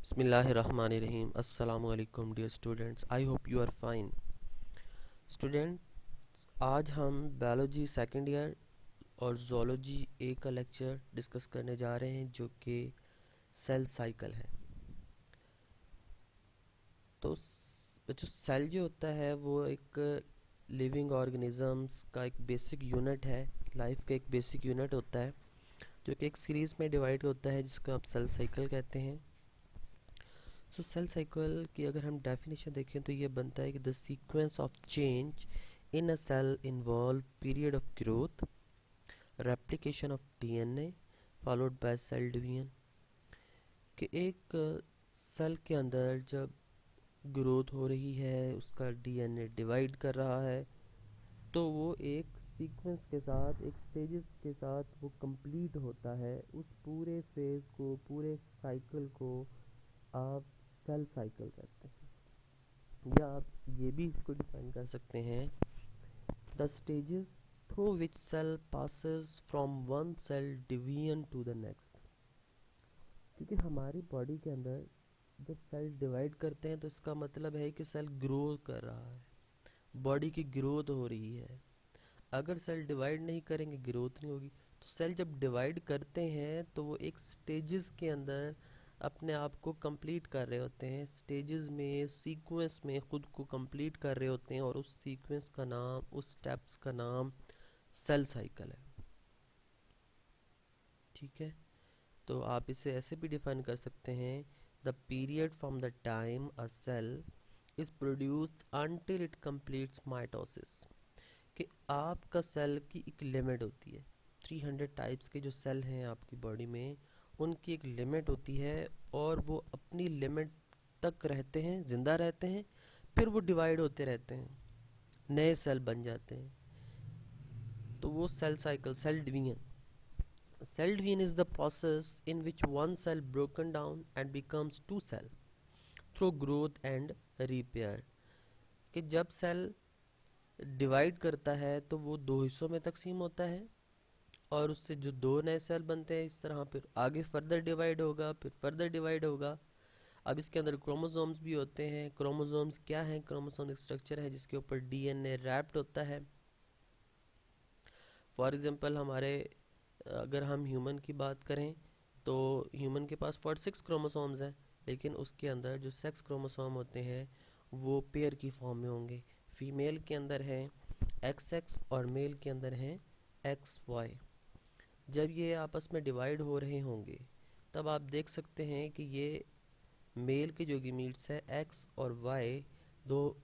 बिस्मिल्लाहिर्रहमानिर्रहीम। अस्सलामु अलैकुम dear students, I hope you are fine. Students, आज हम बायोलॉजी सेकंड ईयर और जोलॉजी ए का लेक्चर डिस्कस करने जा रहे हैं जो कि सेल साइकिल है। तो जो सेल जो होता है वो एक लिविंग ऑर्गेनिजम्स का एक बेसिक यूनिट है, लाइफ का एक बेसिक यूनिट होता है जो कि एक सीरीज़ में डिवाइड होता है जिसको आप सेल साइकिल कहते हैं। सो सेल साइकिल की अगर हम डेफिनेशन देखें तो ये बनता है कि the sequence of change in a cell involve period of growth, replication of DNA followed by cell division. कि एक सेल के अंदर जब ग्रोथ हो रही है, उसका डीएनए डिवाइड कर रहा है, तो वो एक सीक्वेंस के साथ, एक स्टेजेस के साथ वो कंप्लीट होता है। उस पूरे फेज़ को, पूरे साइकिल को आप सेल साइकिल कहते हैं। या आप ये भी इसको डिफाइन कर सकते हैं, the stages through which cell passes from one cell division to the next. क्योंकि हमारी बॉडी के अंदर जब सेल डिवाइड करते हैं तो इसका मतलब है कि सेल ग्रो कर रहा है, बॉडी की ग्रोथ हो रही है। अगर सेल डिवाइड नहीं करेंगे, ग्रोथ नहीं होगी। तो सेल जब डिवाइड करते हैं तो वो एक स्टेजेस के अंदर अपने आप को कंप्लीट कर रहे होते हैं, स्टेजेस में, सीक्वेंस में खुद को कंप्लीट कर रहे होते हैं, और उस सीक्वेंस का नाम, उस स्टेप्स का नाम सेल साइकिल है। ठीक है, तो आप इसे ऐसे भी डिफाइन कर सकते हैं, the period from the time a cell is produced until it completes mitosis. कि आपका सेल की एक लिमिट होती है। 300 टाइप्स के जो सेल हैं आपकी बॉडी में, उनकी एक लिमिट होती है, और वो अपनी लिमिट तक रहते हैं, ज़िंदा रहते हैं, फिर वो डिवाइड होते रहते हैं, नए सेल बन जाते हैं। तो वो cell cycle, cell division. Cell division is the process in which one cell broken down and becomes two cell through growth and repair. कि जब सेल डिवाइड करता है तो वो दो हिस्सों में तकसीम होता है, और उससे जो दो नए सेल बनते हैं, इस तरह फिर आगे फर्दर डिवाइड होगा, फिर फर्दर डिवाइड होगा। अब इसके अंदर क्रोमोसोम्स भी होते हैं। क्रोमोसोम्स क्या हैं? क्रोमोसोम एक स्ट्रक्चर है जिसके ऊपर डीएनए रैप्ड होता है। फॉर एग्जांपल हमारे, अगर हम ह्यूमन की बात करें तो ह्यूमन के पास 46 क्रोमोसोम्स हैं, लेकिन उसके अंदर जो सेक्स क्रोमोसोम होते हैं वो पेयर की फॉर्म में होंगे। फीमेल के अंदर है XX और मेल के अंदर है XY। जब ये आपस में डिवाइड हो रहे होंगे तब आप देख सकते हैं कि ये मेल के जो गैमीट्स है एक्स और वाई, दो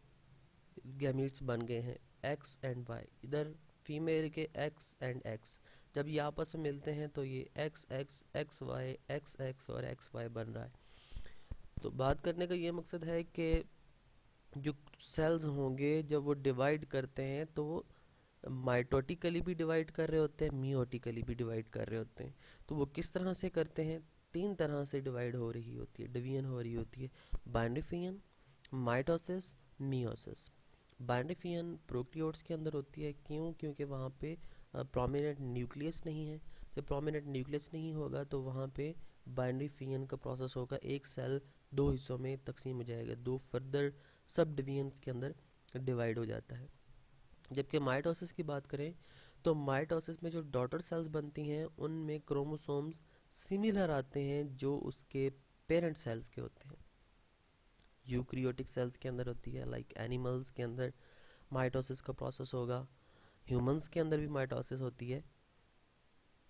गैमीट्स बन गए हैं, एक्स एंड वाई। इधर फीमेल के एक्स एंड एक्स, जब ये आपस में मिलते हैं तो ये X X, X Y, X X और एक्स वाई बन रहा है। तो बात करने का ये मकसद है कि जो सेल्स होंगे जब वो डिवाइड करते हैं तो वो माइटोटिकली भी डिवाइड कर रहे होते हैं, मियोटिकली भी डिवाइड कर रहे होते हैं। तो वो किस तरह से करते हैं? तीन तरह से डिवाइड हो रही होती है, डिवीजन हो रही होती है, binary fission, mitosis, meiosis. Binary fission prokaryotes के अंदर होती है। क्यों? क्योंकि वहाँ पे प्रोमिनेंट न्यूक्लियस नहीं है। जब प्रोमिनेंट न्यूक्लियस नहीं होगा तो वहाँ पे बाइनरी फिजन का प्रोसेस होगा, एक सेल दो हिस्सों में तकसीम हो जाएगा, दो फर्दर सब डिवीजन्स के अंदर डिवाइड हो जाता है। जबकि माइटोसिस की बात करें तो माइटोसिस में जो डॉटर सेल्स बनती हैं उनमें क्रोमोसोम्स सिमिलर आते हैं जो उसके पेरेंट सेल्स के होते हैं। यूक्रियोटिक सेल्स के अंदर होती है, लाइक एनिमल्स के अंदर माइटोसिस का प्रोसेस होगा। ह्यूमंस के अंदर भी माइटोसिस होती है,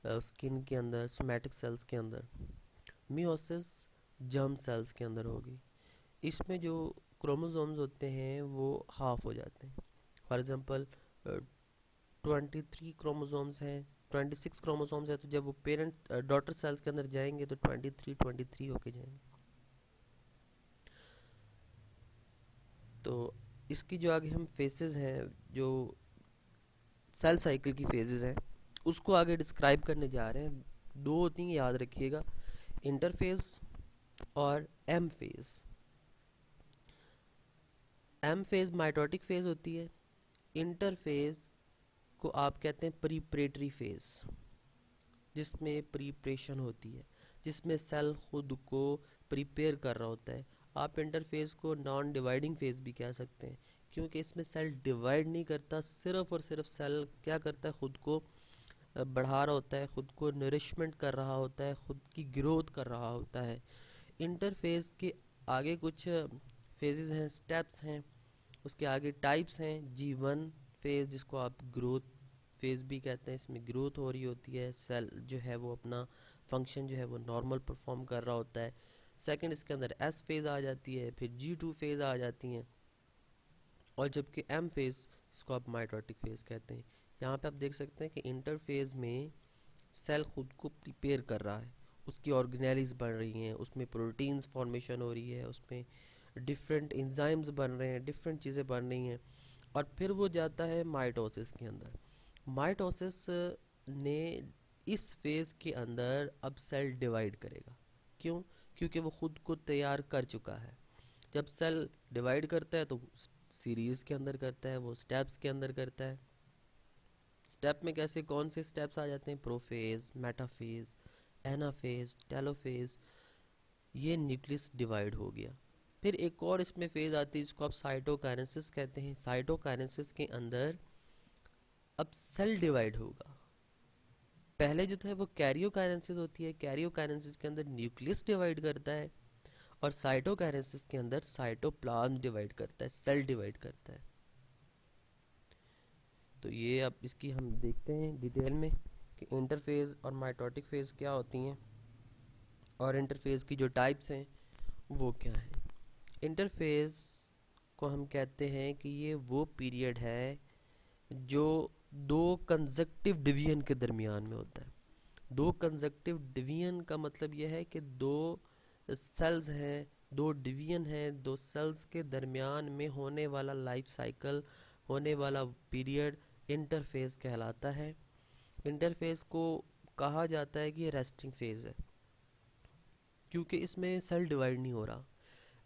स्किन के अंदर, सोमैटिक सेल्स के अंदर। मियोसिस जर्म सेल्स के अंदर होगी। इसमें जो क्रोमोसोम्स होते हैं वो हाफ हो जाते हैं। फॉर एग्जांपल 23 क्रोमोसोम्स हैं, 26 क्रोमोसोम्स है, तो जब वो पेरेंट डॉटर सेल्स के अंदर जाएंगे तो 23 होके जाएंगे। तो इसकी जो आगे हम फेसेस हैं, जो सेल साइकिल की फेजेस हैं, उसको आगे डिस्क्राइब करने जा रहे हैं। दो होती हैं, याद रखिएगा, इंटरफेज और M phase. M phase mitotic phase होती है। इंटरफेज को आप कहते हैं प्रीपरेटरी फेज, जिसमें प्रीपरेशन होती है। जिसमें सेल खुद को प्रिपेयर कर रहा होता है। आप इंटरफेस को नॉन डिवाइडिंग फेज भी कह सकते हैं, क्योंकि इसमें सेल डिवाइड नहीं करता, सिर्फ और सिर्फ सेल क्या करता है, खुद को बढ़ा रहा होता है, खुद को नरिशमेंट कर रहा होता है, खुद की ग्रोथ कर रहा होता है। इंटरफेस के आगे कुछ फेजेस हैं, स्टेप्स हैं, उसके आगे टाइप्स हैं। G1 फेज, जिसको आप ग्रोथ फेज भी कहते हैं, इसमें ग्रोथ हो रही होती है, सेल जो है वो अपना फंक्शन जो है वो नॉर्मल परफॉर्म कर रहा होता है। सेकंड, इसके अंदर S फेज आ जाती है, फिर G2 फेज आ जाती हैं, और जबकि M फेज, जिसको आप माइटोटिक फेज कहते हैं। यहाँ पे आप देख सकते हैं कि इंटरफेज में सेल खुद को प्रिपेयर कर रहा है, उसकी ऑर्गेनेलिज बन रही हैं, उसमें प्रोटीन्स फॉर्मेशन हो रही है, उसमें डिफरेंट एंजाइम्स बन रहे हैं, डिफरेंट चीज़ें बन रही हैं, और फिर वो जाता है माइटोसिस के अंदर। माइटोसिस ने इस फेज़ के अंदर अब सेल डिवाइड करेगा। क्यों? क्योंकि वो खुद को तैयार कर चुका है। जब सेल डिवाइड करता है तो सीरीज़ के अंदर करता है, वो स्टेप्स के अंदर करता है। स्टेप में कैसे, कौन से स्टेप्स आ जाते हैं? Prophase, metaphase, anaphase, telophase. ये न्यूक्लियस डिवाइड हो गया। फिर एक और इसमें फेज आती है जिसको आप साइटोकाइनेसिस कहते हैं। साइटोकाइनेसिस के अंदर अब सेल डिवाइड होगा। पहले जो था वो कैरियोकाइनेसिस होती है, कैरियोकाइनेसिस के अंदर न्यूक्लियस डिवाइड करता है, और साइटोकाइनेसिस के अंदर साइटोप्लाज्म डिवाइड करता है, सेल डिवाइड करता है। तो ये अब इसकी हम देखते हैं डिटेल में कि इंटरफेज और माइटोटिक फेज क्या होती हैं, और इंटरफेज की जो टाइप्स हैं वो क्या है। इंटरफेज को हम कहते हैं कि ये वो पीरियड है जो दो कंजक्टिव डिवीजन के दरमियान में होता है। दो कंजक्टिव डिवीजन का मतलब यह है कि दो सेल्स हैं, दो डिवीजन हैं, दो सेल्स के दरमियान में होने वाला लाइफ साइकिल, होने वाला पीरियड इंटरफेज कहलाता है। इंटरफेज को कहा जाता है कि ये रेस्टिंग फेज है, क्योंकि इसमें सेल डिवाइड नहीं हो रहा।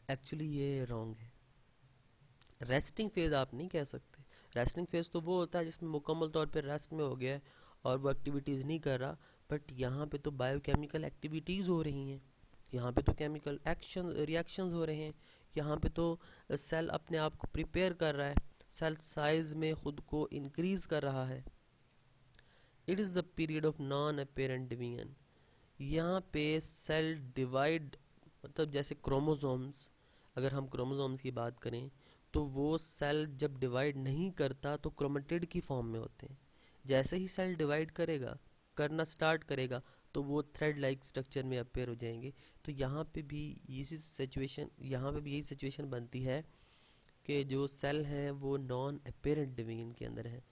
एक्चुअली ये रॉन्ग है। रेस्टिंग फेज आप नहीं कह सकते। रेस्टिंग फेज तो वो होता है जिसमें मुकम्मल तौर पर रेस्ट में हो गया है और वो एक्टिविटीज़ नहीं कर रहा, बट यहाँ पे तो बायोकेमिकल एक्टिविटीज़ हो रही हैं, यहाँ पे तो केमिकल एक्शन रिएक्शंस हो रहे हैं, यहाँ पे तो सेल अपने आप को प्रिपेयर कर रहा है, सेल साइज में खुद को इंक्रीज कर रहा है। It is the period of non apparent division. यहाँ पे सेल डिवाइड मतलब जैसे क्रोमोसोम्स, अगर हम क्रोमोसोम्स की बात करें तो वो सेल जब डिवाइड नहीं करता तो क्रोमेटिड की फॉर्म में होते हैं। जैसे ही सेल डिवाइड करेगा, करना स्टार्ट करेगा, तो वो थ्रेड लाइक स्ट्रक्चर में अपेयर हो जाएंगे। तो यहाँ पे भी यही सिचुएशन बनती है कि जो सेल हैं वो नॉन अपेरेंट डिवीजन के अंदर है,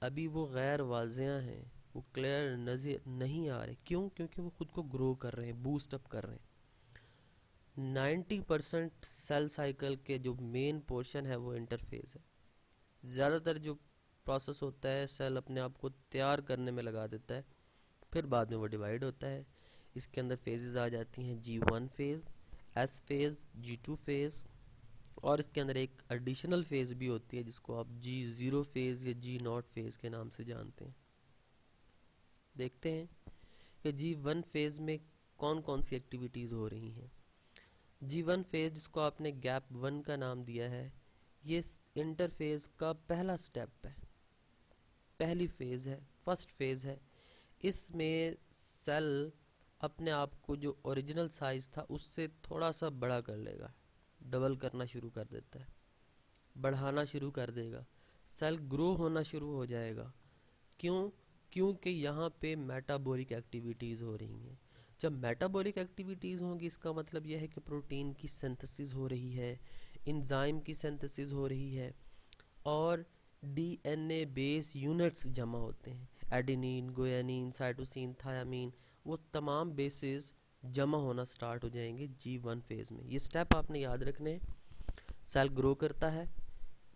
अभी वो गैर वाज़िया हैं, वो क्लियर नज़र नहीं आ रहे। क्यों? क्योंकि वो खुद को ग्रो कर रहे हैं, बूस्ट अप कर रहे हैं। 90% सेल साइकिल के जो मेन पोर्शन है वो इंटरफेज है। ज़्यादातर जो प्रोसेस होता है सेल अपने आप को तैयार करने में लगा देता है, फिर बाद में वो डिवाइड होता है। इसके अंदर फेजेस आ जाती हैं, G1 phase, S phase, G2 phase, और इसके अंदर एक एडिशनल फेज़ भी होती है जिसको आप G0 फेज़ या G0 फेज़ के नाम से जानते हैं। देखते हैं कि G1 फेज़ में कौन कौन सी एक्टिविटीज़ हो रही हैं। G1 फेज़, जिसको आपने गैप 1 का नाम दिया है, ये इंटरफेज़ का पहला स्टेप है, पहली फेज़ है, फर्स्ट फेज़ है। इसमें सेल अपने आप को जो ओरिजिनल साइज था उससे थोड़ा सा बड़ा कर लेगा, डबल करना शुरू कर देता है, बढ़ाना शुरू कर देगा, सेल ग्रो होना शुरू हो जाएगा। क्यों? क्योंकि यहाँ पे मेटाबॉलिक एक्टिविटीज़ हो रही हैं। जब मेटाबॉलिक एक्टिविटीज़ होंगी इसका मतलब यह है कि प्रोटीन की सिंथेसिस हो रही है, एंजाइम की सिंथेसिस हो रही है, और डीएनए बेस यूनिट्स जमा होते हैं, एडेनिन, गुआनिन, साइटोसिन, थायामीन, वो तमाम बेसिस जमा होना स्टार्ट हो जाएंगे G1 फेज़ में। ये स्टेप आपने याद रखने हैं। सेल ग्रो करता है।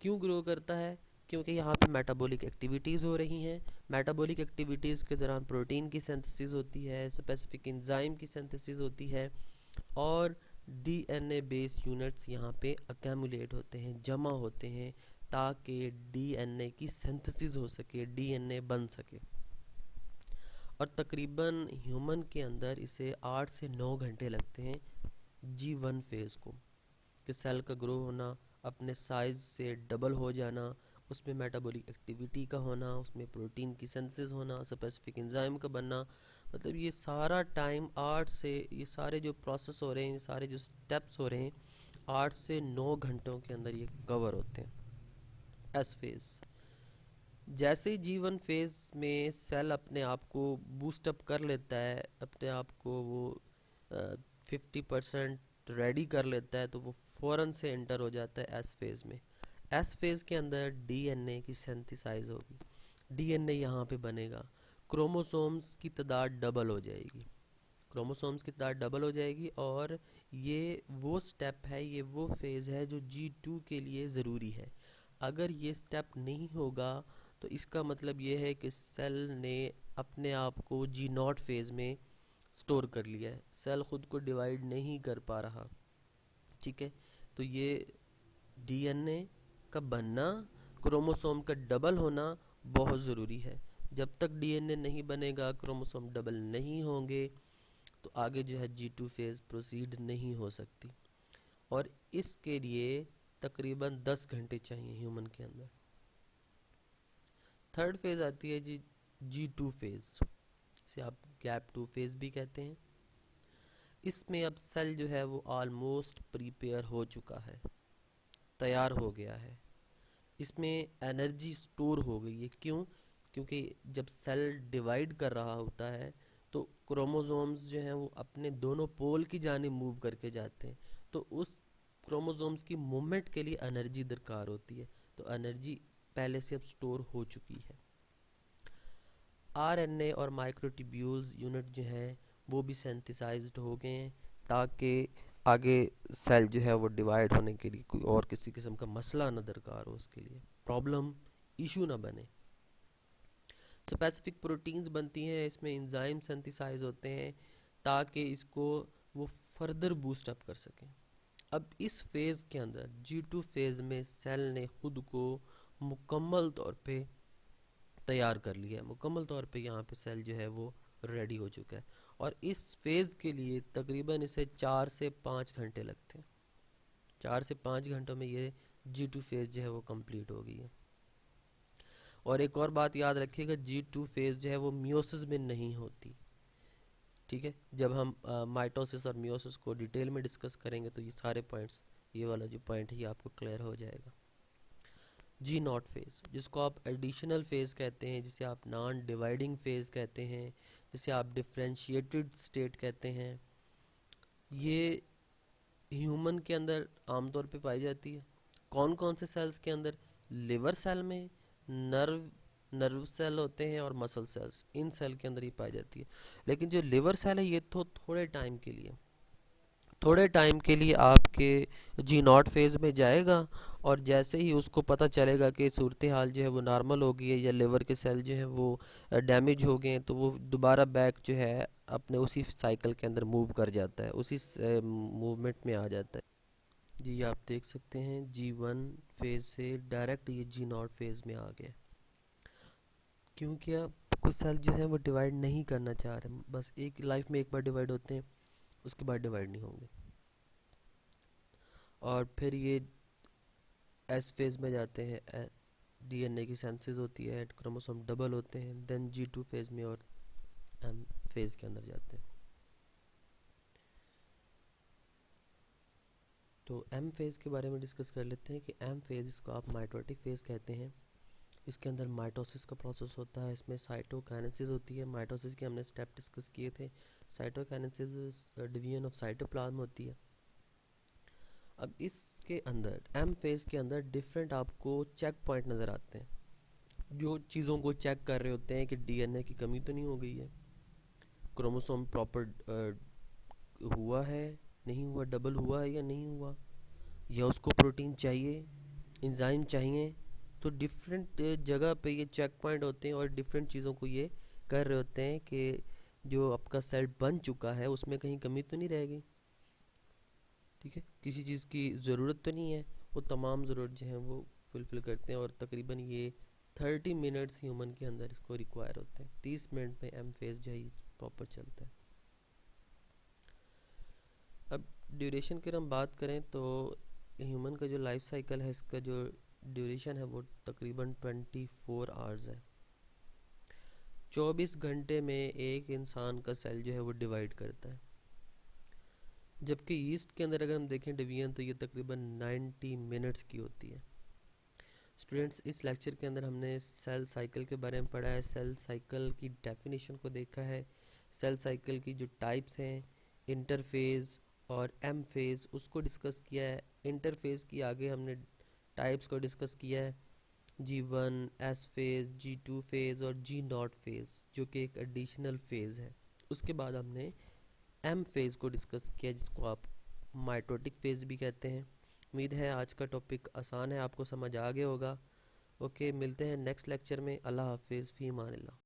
क्यों ग्रो करता है? क्योंकि यहाँ पे मेटाबॉलिक एक्टिविटीज़ हो रही हैं। मेटाबॉलिक एक्टिविटीज़ के दौरान प्रोटीन की सिंथेसिस होती है, स्पेसिफिक एंजाइम की सिंथेसिस होती है, और डीएनए बेस यूनिट्स यहाँ पे अक्यूमुलेट होते हैं, जमा होते हैं, ताकि डीएनए की सिंथेसिस हो सके, डीएनए बन सके। और तकरीबन ह्यूमन के अंदर इसे 8 से 9 घंटे लगते हैं G1 फेज़ को, कि सेल का ग्रो होना, अपने साइज़ से डबल हो जाना, उसमें मेटाबॉलिक एक्टिविटी का होना, उसमें प्रोटीन की सिंथेसिस होना, स्पेसिफिक एंजाइम का बनना। मतलब ये सारा टाइम 8 से, ये सारे जो प्रोसेस हो रहे हैं, ये सारे जो स्टेप्स हो रहे हैं, 8 से 9 घंटों के अंदर ये कवर होते हैं। एस फेज़, जैसे ही G1 फेज़ में सेल अपने आप को बूस्टअप कर लेता है, अपने आप को वो 50% रेडी कर लेता है, तो वो फ़ौरन से एंटर हो जाता है एस फेज़ में। एस फेज़ के अंदर डीएनए की सिंथेसाइज होगी, डीएनए यहाँ पे बनेगा, क्रोमोसोम्स की तादाद डबल हो जाएगी, क्रोमोसोम्स की तादाद डबल हो जाएगी। और ये वो स्टेप है, ये वो फेज़ है जो G2 के लिए ज़रूरी है। अगर ये स्टेप नहीं होगा तो इसका मतलब ये है कि सेल ने अपने आप को G0 फेज़ में स्टोर कर लिया है, सेल खुद को डिवाइड नहीं कर पा रहा। ठीक है, तो ये डीएनए का बनना, क्रोमोसोम का डबल होना बहुत ज़रूरी है। जब तक डीएनए नहीं बनेगा, क्रोमोसोम डबल नहीं होंगे, तो आगे जो है G2 फेज़ प्रोसीड नहीं हो सकती। और इसके लिए तकरीबन 10 घंटे चाहिए ह्यूमन के अंदर। थर्ड फेज़ आती है जी G2 फेज़, इसे आप गैप 2 फेज़ भी कहते हैं। इसमें अब सेल जो है वो ऑलमोस्ट प्रिपेयर हो चुका है, तैयार हो गया है, इसमें एनर्जी स्टोर हो गई है। क्यों? क्योंकि जब सेल डिवाइड कर रहा होता है तो क्रोमोसोम्स जो हैं वो अपने दोनों पोल की जानिब मूव करके जाते हैं, तो उस क्रोमोसोम्स की मूवमेंट के लिए एनर्जी दरकार होती है, तो एनर्जी पहले से अब स्टोर हो चुकी है। आरएनए और माइक्रोट्यूब्यूल्स यूनिट जो हैं वो भी सिंथेसाइज्ड हो गए हैं, ताकि आगे सेल जो है वो डिवाइड होने के लिए कोई और किसी किस्म का मसला ना दरकार हो, उसके लिए प्रॉब्लम इशू ना बने। स्पेसिफिक प्रोटीन्स बनती हैं, इसमें एंजाइम सिंथेसाइज होते हैं ताकि इसको वो फर्दर बूस्ट अप कर सकें। अब इस फेज़ के अंदर G2 फेज़ में सेल ने खुद को मुकम्मल तौर पे तैयार कर लिया है, मुकम्मल तौर पे यहाँ पे सेल जो है वो रेडी हो चुका है। और इस फेज़ के लिए तकरीबन इसे 4 से 5 घंटे लगते हैं, 4 से 5 घंटों में ये G2 फेज़ जो है वो कंप्लीट हो गई है। और एक और बात याद रखिएगा, G2 फेज़ जो है वो मियोसिस में नहीं होती। ठीक है, जब हम माइटोसिस और मियोसिस को डिटेल में डिस्कस करेंगे तो ये सारे पॉइंट्स, ये वाला जो पॉइंट है ये आपको क्लियर हो जाएगा। G0 फेज़, जिसको आप एडिशनल फेज़ कहते हैं, जिसे आप नॉन डिवाइडिंग फेज़ कहते हैं, जिसे आप डिफरेंशिएटेड स्टेट कहते हैं, ये ह्यूमन के अंदर आमतौर पे पाई जाती है। कौन कौन से सेल्स के अंदर? लिवर सेल में, नर्व सेल होते हैं और मसल सेल्स, इन सेल के अंदर ही पाई जाती है। लेकिन जो लिवर सेल है ये तो थोड़े टाइम के लिए, थोड़े टाइम के लिए आपके G0 फेज़ में जाएगा, और जैसे ही उसको पता चलेगा कि सूरत हाल जो है वो नॉर्मल हो गई है या लिवर के सेल जो हैं वो डैमेज हो गए हैं, तो वो दोबारा बैक जो है अपने उसी साइकिल के अंदर मूव कर जाता है, उसी मूवमेंट में आ जाता है। जी आप देख सकते हैं G1 फेज़ से डायरेक्ट ये G0 फेज़ में आ गया। क्योंकि अब कुछ सेल जो है वो डिवाइड नहीं करना चाह रहे, बस एक लाइफ में एक बार डिवाइड होते हैं, उसके बाद डिवाइड नहीं होंगे। और फिर ये एस फेज़ में जाते हैं, डीएनए की सिंथेसिस होती है, क्रोमोसोम डबल होते हैं, देन G2 फेज़ में और एम फेज़ के अंदर जाते हैं। तो एम फेज़ के बारे में डिस्कस कर लेते हैं कि एम फेज़, इसको आप माइटोटिक फेज़ कहते हैं। इसके अंदर माइटोसिस का प्रोसेस होता है, इसमें साइटोकाइनेसिस होती है। माइटोसिस के हमने स्टेप डिस्कस किए थे। साइटोकाइनेसिस डिवीजन ऑफ साइटोप्लाज्म होती है। अब इसके अंदर एम फेज़ के अंदर डिफरेंट आपको चेक पॉइंट नज़र आते हैं, जो चीज़ों को चेक कर रहे होते हैं कि डीएनए की कमी तो नहीं हो गई है, क्रोमोसोम प्रॉपर हुआ है नहीं हुआ, डबल हुआ है या नहीं हुआ, या उसको प्रोटीन चाहिए, एंजाइम चाहिए। तो डिफरेंट जगह पे ये चेक पॉइंट होते हैं और डिफरेंट चीज़ों को ये कर रहे होते हैं कि जो आपका सेल बन चुका है उसमें कहीं कमी तो नहीं रह गई। ठीक है, किसी चीज़ की ज़रूरत तो नहीं है, वो तमाम ज़रूरत जो है वो फुलफ़िल करते हैं। और तकरीबन ये 30 मिनट्स ह्यूमन के अंदर इसको रिक्वायर होते हैं। 30 मिनट में एम फेज जो है प्रॉपर चलता है। अब ड्यूरेशन की हम बात करें तो ह्यूमन का जो लाइफ साइकिल है, इसका जो ड्यूरेशन है वो तकरीबन 24 आवर्स है। 24 घंटे में एक इंसान का सेल जो है वो डिवाइड करता है। जबकि ईस्ट के अंदर अगर हम देखें डिवीजन तो ये तकरीबन 90 मिनट्स की होती है। स्टूडेंट्स, इस लेक्चर के अंदर हमने सेल साइकिल के बारे में पढ़ा है, सेल साइकिल की डेफिनेशन को देखा है, सेल साइकिल की जो टाइप्स हैं, इंटरफेज़ और एम फेज़, उसको डिस्कस किया है। इंटरफेज़ की आगे हमने टाइप्स को डिस्कस किया है, G1, S phase, G2 phase और G0 फेज़, जो कि एक एडिशनल फेज़ है। उसके बाद हमने एम फेज़ को डिस्कस किया, जिसको आप माइटोटिक फेज़ भी कहते हैं। उम्मीद है आज का टॉपिक आसान है, आपको समझ आ गया होगा। ओके, मिलते हैं नेक्स्ट लेक्चर में। अल्लाह हाफिज़, फ़ी अमान अल्लाह।